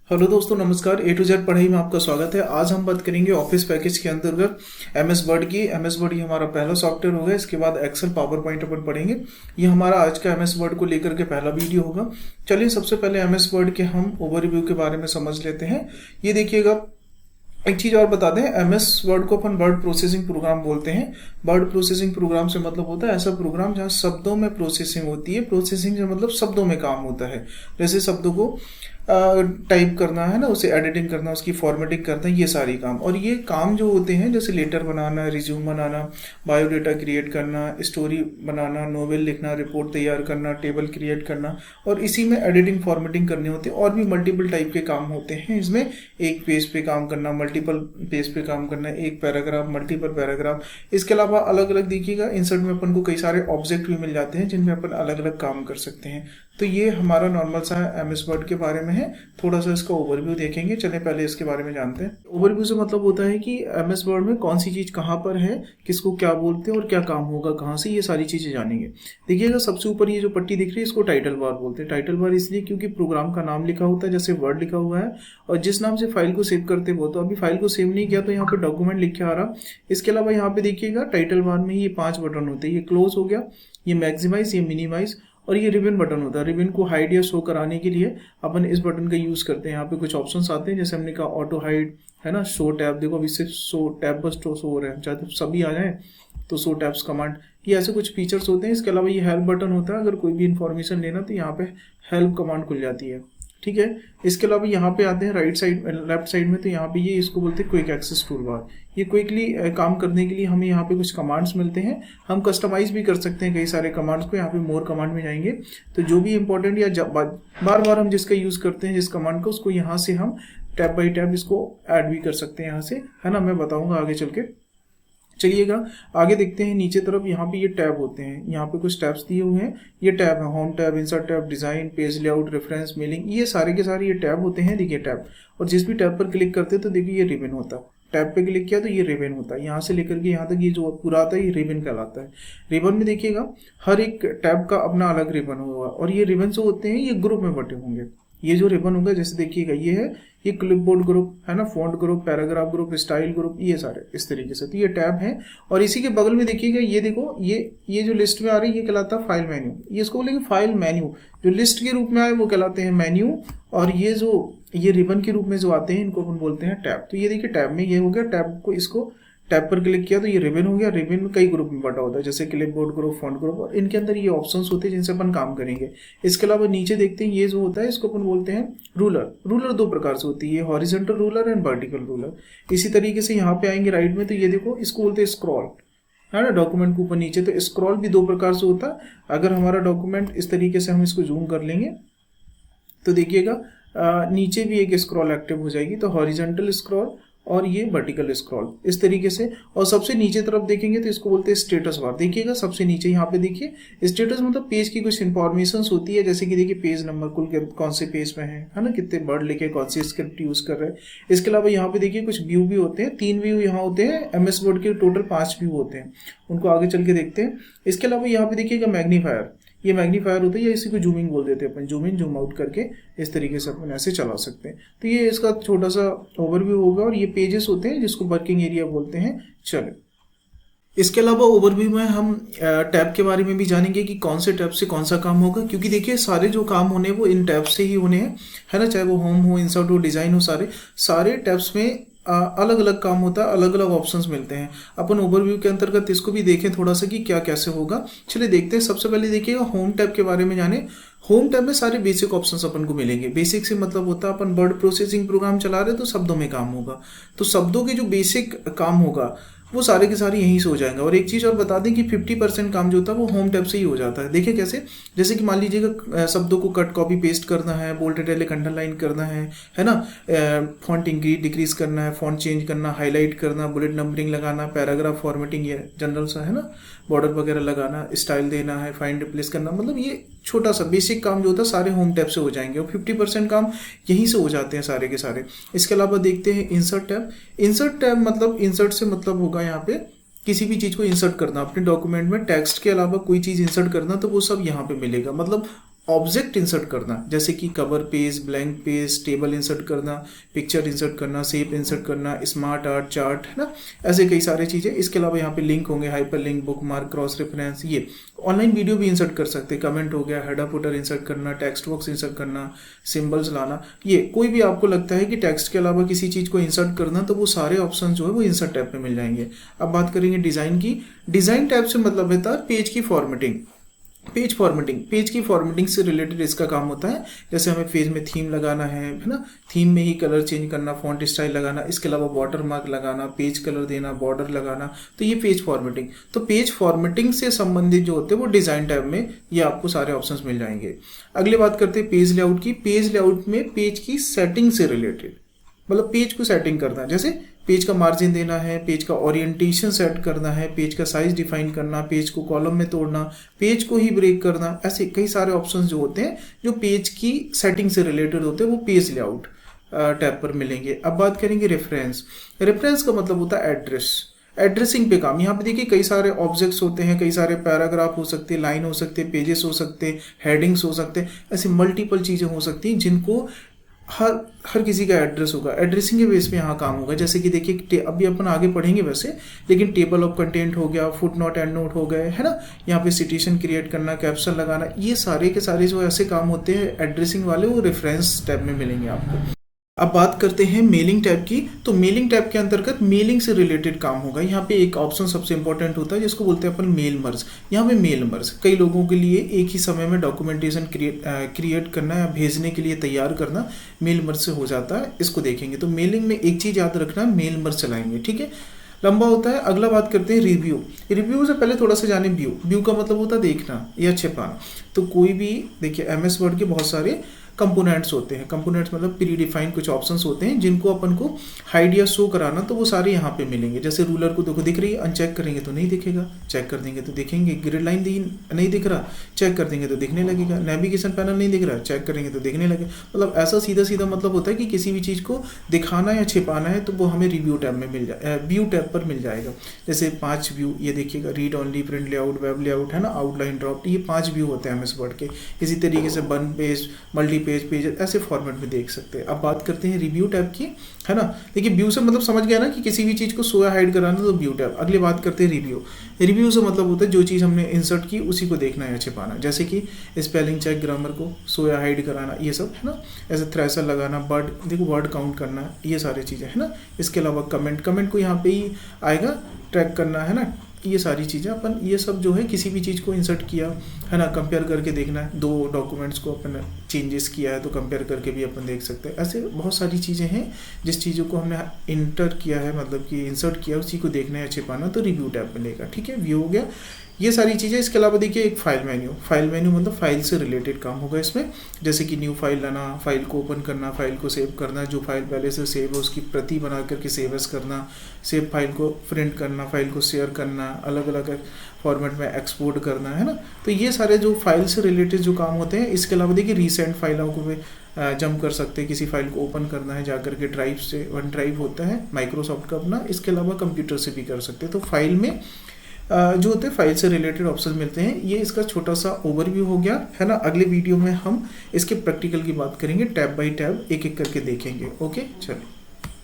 Hello दोस्तों, नमस्कार। ए to Z पढ़ाई में आपका स्वागत है। आज हम बात करेंगे ऑफिस पैकेज के अंतर्गत एमएस वर्ड की। एमएस वर्ड ये हमारा पहला सॉफ्टवेयर होगा। इसके बाद एक्सेल, पावर पॉइंट अपन पढ़ेंगे। ये हमारा आज का एमएस वर्ड को लेकर के पहला वीडियो होगा। चलिए सबसे पहले एमएस वर्ड के हम ओवरव्यू के बारे में समझ लेते हैं। ये देखिएगा, एक चीज और बता दें, एमएस वर्ड को अपन वर्ड प्रोसेसिंग प्रोग्राम बोलते हैं। वर्ड प्रोसेसिंग प्रोग्राम से मतलब होता है ऐसा प्रोग्राम जहां शब्दों में प्रोसेसिंग होती है। प्रोसेसिंग से मतलब शब्दों में काम होता है। जैसे शब्दों को टाइप करना है ना, उसे एडिटिंग करना, उसकी फॉर्मेटिंग करना, ये सारी काम। और ये काम जो होते हैं जैसे लेटर बनाना, रिज्यूम बनाना, बायोडेटा क्रिएट करना, स्टोरी बनाना, नोवेल लिखना, रिपोर्ट तैयार करना, टेबल क्रिएट करना, और इसी में एडिटिंग फॉर्मेटिंग करनी होती है। और भी मल्टीपल टाइप के काम होते हैं इसमें। एक पेज पे काम करना, मल्टीपल पेज पे काम करना, एक पैराग्राफ, मल्टीपल पैराग्राफ। इसके अलावा अलग अलग देखिएगा, इंसर्ट में अपन को कई सारे ऑब्जेक्ट भी मिल जाते हैं जिनमें अपन अलग अलग काम कर सकते हैं। तो ये हमारा नॉर्मल सा एमएस वर्ड के बारे में है। थोड़ा सा इसका ओवरव्यू देखेंगे। चलिए पहले इसके बारे में जानते हैं। ओवरव्यू से मतलब होता है कि एमएस वर्ड में कौन सी चीज कहाँ पर है, किसको क्या बोलते हैं और क्या काम होगा कहाँ से, ये सारी चीजें जानेंगे। देखिएगा सबसे ऊपर ये जो पट्टी दिख रही है इसको टाइटल बार बोलते हैं। टाइटल बार इसलिए क्योंकि प्रोग्राम का नाम लिखा होता है, जैसे वर्ड लिखा हुआ है, और जिस नाम से फाइल को सेव करते हो। तो अभी फाइल को सेव नहीं किया तो यहाँ पे डॉक्यूमेंट लिख के आ रहा। इसके अलावा यहाँ पे देखिएगा टाइटल बार में ये 5 बटन होते हैं। ये क्लोज हो गया, ये मैक्सिमाइज, ये मिनिमाइज, और ये रिबन बटन होता है। रिबन को हाइड या शो कराने के लिए अपन इस बटन का यूज करते हैं। यहाँ पे कुछ ऑप्शंस आते हैं, जैसे हमने कहा ऑटो हाइड है ना, शो टैब। देखो अभी सिर्फ शो टैब बस शो हो रहे हैं, चाहे तो सभी आ जाए तो शो टैब्स कमांड, ये ऐसे कुछ फीचर्स होते हैं। इसके अलावा ये हेल्प बटन होता है, अगर कोई भी इन्फॉर्मेशन लेना तो यहाँ पे हेल्प कमांड खुल जाती है, ठीक है। इसके अलावा यहाँ पे आते हैं राइट साइड, लेफ्ट साइड में, तो यहाँ पे ये इसको बोलते हैं क्विक एक्सेस टूल बार। ये क्विकली काम करने के लिए हमें यहाँ पे कुछ कमांड्स मिलते हैं। हम कस्टमाइज भी कर सकते हैं कई सारे कमांड्स को। यहाँ पे मोर कमांड में जाएंगे तो जो भी इंपॉर्टेंट या बार बार हम जिसका यूज करते हैं जिस कमांड को, उसको यहाँ से हम टैब बाई टैब इसको ऐड भी कर सकते हैं यहाँ से, है ना। मैं बताऊंगा आगे चल के। चलिएगा आगे देखते हैं। नीचे तरफ यहाँ पे ये टैब होते हैं, यहाँ पे कुछ टैब्स दिए हुए हैं। ये टैब है home tab, insert tab, design, page layout, reference, mailing, ये सारे के सारे ये टैब होते हैं। देखिए टैब, और जिस भी टैब पर क्लिक करते हैं तो देखिए ये रिबन होता है। टैब पे क्लिक किया तो ये रिबन होता है। यहाँ से लेकर के यहाँ तक ये जो पूरा आता है ये रिबन कहलाता है। रिबन में देखिएगा हर एक टैब का अपना अलग रिबन होगा, और ये रिबन जो होते हैं ये ग्रुप में बटे होंगे। ये जो रिबन होगा, जैसे देखिएगा ये है, ये क्लिपबोर्ड ग्रुप है ना, font group, paragraph group, style group, ये सारे इस तरीके से। तो ये टैब है। और इसी के बगल में देखिएगा, ये देखो ये जो लिस्ट में आ रही है ये कहलाता है फाइल मेन्यू। ये इसको बोलेंगे फाइल मेन्यू। जो लिस्ट के रूप में आए वो कहलाते हैं मेन्यू, और ये रिबन के रूप में जो आते हैं इनको अपन बोलते हैं टैब। तो ये देखिए टैब में ये हो गया। टैब को इसको टैब पर क्लिक किया तो ये रिबन हो गया। रिबन में कई ग्रुप में बटा होता है, जैसे क्लिपबोर्ड ग्रुप, फॉन्ट ग्रुप, और इनके अंदर ये ऑप्शंस होते हैं जिनसे अपन काम करेंगे। इसके अलावा नीचे देखते हैं ये जो होता है इसको अपन बोलते हैं रूलर। रूलर 2 प्रकार से होती है, horizontal ruler and vertical ruler. इसी तरीके से यहाँ पे आएंगे राइट में तो ये देखो इसको बोलते हैं स्क्रॉल, है ना, डॉक्यूमेंट के ऊपर नीचे। तो स्क्रॉल भी 2 प्रकार से होता है। अगर हमारा डॉक्यूमेंट इस तरीके से हम इसको जूम कर लेंगे तो देखिएगा नीचे भी एक स्क्रॉल एक्टिव हो जाएगी। तो हॉरिजॉन्टल स्क्रॉल और ये वर्टिकल स्क्रॉल इस तरीके से। और सबसे नीचे तरफ देखेंगे तो इसको बोलते हैं स्टेटस बार। देखिएगा सबसे नीचे यहाँ पे देखिए स्टेटस मतलब पेज की कुछ इंफॉर्मेशन होती है, जैसे कि देखिए पेज नंबर, कुल कौन से पेज में है ना, कितने वर्ड लिखे, कौन सी स्क्रिप्ट यूज कर रहे हैं। इसके अलावा यहाँ पे देखिए कुछ व्यू भी होते हैं। 3 व्यू यहाँ होते हैं। एमएस वर्ड के टोटल 5 व्यू होते हैं, उनको आगे चल के देखते हैं। इसके अलावा यहाँ पे देखिएगा मैग्नीफायर। ये मैग्नीफायर होता है, या इसी को जूमिंग बोल देते हैं अपन। जूम इन जूम आउट करके इस तरीके से अपन ऐसे चला सकते हैं। तो ये इसका छोटा सा ओवरव्यू होगा। और ये पेजेस होते हैं जिसको वर्किंग एरिया बोलते हैं। चलो इसके अलावा ओवरव्यू में हम टैब के बारे में भी जानेंगे कि कौन से टैब से कौन सा काम होगा, क्योंकि देखिए सारे जो काम होने वो इन टैब से ही होने हैं, है ना। चाहे वो होम हो, इंसर्ट हो, डिजाइन हो, सारे टैब्स में अलग अलग काम होता है, अलग अलग ऑप्शंस मिलते हैं। अपन ओवरव्यू के अंतर्गत इसको भी देखें थोड़ा सा कि क्या कैसे होगा। चलिए देखते हैं। सबसे पहले देखिएगा होम टैब के बारे में जाने। होम टैब में सारे बेसिक ऑप्शंस अपन को मिलेंगे। बेसिक से मतलब होता है अपन वर्ड प्रोसेसिंग प्रोग्राम चला रहे हैं तो शब्दों में काम होगा। तो शब्दों के जो बेसिक काम होगा वो सारे के सारे यहीं से हो जाएंगे। और एक चीज और बता दें कि 50% काम जो होता है वो होम टैब से ही हो जाता है। देखिए कैसे, जैसे कि मान लीजिएगा शब्दों को कट कॉपी पेस्ट करना है, बोल्ड इटैलिक अंडरलाइन करना है ना, फॉन्ट इंक्रीज डिक्रीज करना है, फॉन्ट चेंज करना, हाईलाइट करना, बुलेट नंबरिंग लगाना, पैराग्राफ फॉर्मेटिंग, ये जनरल सा है ना, बॉर्डर वगैरह लगाना, स्टाइल देना है, फाइंड रिप्लेस करना, मतलब ये छोटा सा बेसिक काम जो होता है सारे होम टैब से हो जाएंगे। और 50% काम यहीं से हो जाते हैं सारे के सारे। इसके अलावा देखते हैं इंसर्ट टैब। इंसर्ट टैब मतलब इंसर्ट से मतलब होगा यहाँ पे किसी भी चीज को इंसर्ट करना अपने डॉक्यूमेंट में, टेक्स्ट के अलावा कोई चीज इंसर्ट करना, तो वो सब यहाँ पे मिलेगा। मतलब ऑब्जेक्ट इंसर्ट करना, जैसे कि cover page, blank page, table insert करना, पिक्चर इंसर्ट करना, शेप इंसर्ट करना, स्मार्ट आर्ट, चार्ट, है ना, ऐसे कई सारी चीज़ें। इसके अलावा यहाँ पे लिंक होंगे, hyper link, book mark, cross reference, ये ऑनलाइन वीडियो भी इंसर्ट कर सकते हैं, कमेंट हो गया, हेडर फुटर इंसर्ट करना, टेक्स्ट बॉक्स इंसर्ट करना, सिंबल्स लाना, ये कोई भी आपको लगता है कि टेक्स्ट के अलावा किसी चीज़ को इंसर्ट करना, तो वो सारे ऑप्शन जो है वो इंसर्ट टैब पे मिल जाएंगे। अब बात करेंगे डिज़ाइन की। डिज़ाइन टैब से मतलब है था पेज की फॉर्मेटिंग। पेज की फॉर्मेटिंग से रिलेटेड इसका काम होता है। जैसे हमें पेज में थीम लगाना है ना, थीम में ही कलर चेंज करना, फॉन्ट स्टाइल लगाना, इसके अलावा वाटर मार्क लगाना, पेज कलर देना, बॉर्डर लगाना, तो ये पेज फॉर्मेटिंग। तो पेज फॉर्मेटिंग से संबंधित जो होते हैं वो डिज़ाइन टैब में ये आपको सारे ऑप्शंस मिल जाएंगे। अगली बात करते हैं पेज लेआउट की। पेज लेआउट में पेज की सेटिंग से रिलेटेड, मतलब पेज को सेटिंग करना, जैसे पेज का मार्जिन देना है, पेज का ओरिएंटेशन सेट करना है, पेज का साइज डिफाइन करना, पेज को कॉलम में तोड़ना, पेज को ही ब्रेक करना, ऐसे कई सारे ऑप्शंस जो होते हैं जो पेज की सेटिंग से रिलेटेड होते हैं वो पेज लेआउट टैब पर मिलेंगे। अब बात करेंगे रेफरेंस। रेफरेंस का मतलब होता है एड्रेस, एड्रेसिंग पे काम। यहाँ पे देखिए कई सारे ऑब्जेक्ट्स होते हैं, कई सारे पैराग्राफ हो सकते हैं, लाइन हो सकते हैं, पेजेस हो सकते हैं, हेडिंग्स हो सकते हैं, ऐसी मल्टीपल चीज़ें हो सकती हैं जिनको हर किसी का एड्रेस होगा। एड्रेसिंग के बेस पे यहाँ काम होगा। जैसे कि देखिए अभी अपन आगे पढ़ेंगे वैसे, लेकिन टेबल ऑफ कंटेंट हो गया, फुट नोट एंड नोट हो गए, है ना, यहाँ पे सिटेशन क्रिएट करना, कैप्शन लगाना, ये सारे के सारे जो ऐसे काम होते हैं एड्रेसिंग वाले, वो रेफरेंस टैब में मिलेंगे आपको। अब बात करते हैं मेलिंग टैब की। तो मेलिंग टैब के अंतर्गत मेलिंग से रिलेटेड काम होगा। यहाँ पे एक ऑप्शन सबसे इंपॉर्टेंट होता है जिसको बोलते हैं अपन मेल मर्ज। यहाँ पे मेल मर्ज कई लोगों के लिए एक ही समय में डॉक्यूमेंटेशन क्रिएट करना या भेजने के लिए तैयार करना मेल मर्ज से हो जाता है। इसको देखेंगे तो मेलिंग में एक चीज़ याद रखना, मेल मर्ज चलाएंगे, ठीक है, लंबा होता है। अगला बात करते हैं रिव्यू। रिव्यू से पहले थोड़ा सा जाने व्यू। व्यू का मतलब होता है देखना या छिपाना। तो कोई भी देखिए एमएस वर्ड के बहुत सारे कंपोनेंट्स होते हैं। कंपोनेंट्स मतलब प्री डिफाइंड कुछ ऑप्शंस होते हैं जिनको अपन को हाइड या शो कराना, तो वो सारे यहाँ पे मिलेंगे। जैसे रूलर को देखो दिख रही है, अनचेक करेंगे तो नहीं दिखेगा, चेक कर देंगे तो दिखेंगे। ग्रिड लाइन नहीं दिख रहा, चेक कर देंगे तो दिखने लगेगा। नेविगेशन पैनल नहीं दिख रहा, चेक करेंगे तो दिखने लगे। मतलब ऐसा सीधा सीधा मतलब होता है कि किसी भी चीज़ को दिखाना या छिपाना है तो वो हमें रिव्यू टैब में मिल जाए, व्यू टैब पर मिल जाएगा। जैसे 5 व्यू, ये देखिएगा, read only, print layout, web layout, है ना, आउटलाइन ड्रॉप, ये 5 व्यू होते हैं एमएस वर्ड के। इसी तरीके से 1 पेज, मल्टी पेज, पेज, ऐसे फॉर्मेट में देख सकते हैं। अब बात करते हैं रिव्यू टैब की, है ना। देखिए व्यू से मतलब समझ गया ना कि किसी भी चीज़ को शो या हाइड कराना तो व्यू टैब। अगली बात करते हैं रिव्यू। रिव्यू से मतलब होता है जो चीज़ हमने इंसर्ट की उसी को देखना या छिपाना, जैसे कि स्पेलिंग चेक, ग्रामर को शो या हाइड कराना, ये सब, है ना। ऐसे थ्रेशर लगाना, वर्ड देखो वर्ड काउंट करना, ये सारी चीज़ें, है ना। इसके अलावा कमेंट को यहाँ पे ही आएगा, ट्रैक करना, है ना। ये सारी चीज़ें अपन, ये सब जो है किसी भी चीज़ को इंसर्ट किया, है ना, कंपेयर करके देखना है। 2 डॉक्यूमेंट्स को अपन चेंजेस किया है तो कंपेयर करके भी अपन देख सकते हैं। ऐसे बहुत सारी चीज़ें हैं जिस चीज़ों को हमने इंटर किया है, मतलब कि इंसर्ट किया, उसी को देखना है, छिपाना, तो रिव्यू टैब मिलेगा, ठीक है। व्यू हो गया, ये सारी चीज़ें। इसके अलावा देखिए एक फाइल मेन्यू मतलब फाइल से रिलेटेड काम होगा इसमें। जैसे कि न्यू फाइल लाना, फाइल को ओपन करना, फाइल को सेव करना, जो फाइल पहले से सेव है उसकी प्रति बना करके सेव एज करना, सेव फाइल को प्रिंट करना, फाइल को शेयर करना, अलग अलग फॉर्मेट में एक्सपोर्ट करना, है ना। तो ये सारे जो फाइल से रिलेटेड जो काम होते हैं। इसके अलावा देखिए रीसेंट फाइलों को भी जंप कर सकते हैं। किसी फाइल को ओपन करना है जाकर के ड्राइव से, वन ड्राइव होता है माइक्रोसॉफ्ट का अपना, इसके अलावा कंप्यूटर से भी कर सकते हैं। तो फाइल में जो होते हैं फाइल से रिलेटेड ऑप्शन मिलते हैं। ये इसका छोटा सा ओवरव्यू हो गया, है ना। अगले वीडियो में हम इसके प्रैक्टिकल की बात करेंगे, टैब बाय टैब एक एक करके देखेंगे। ओके, चलिए।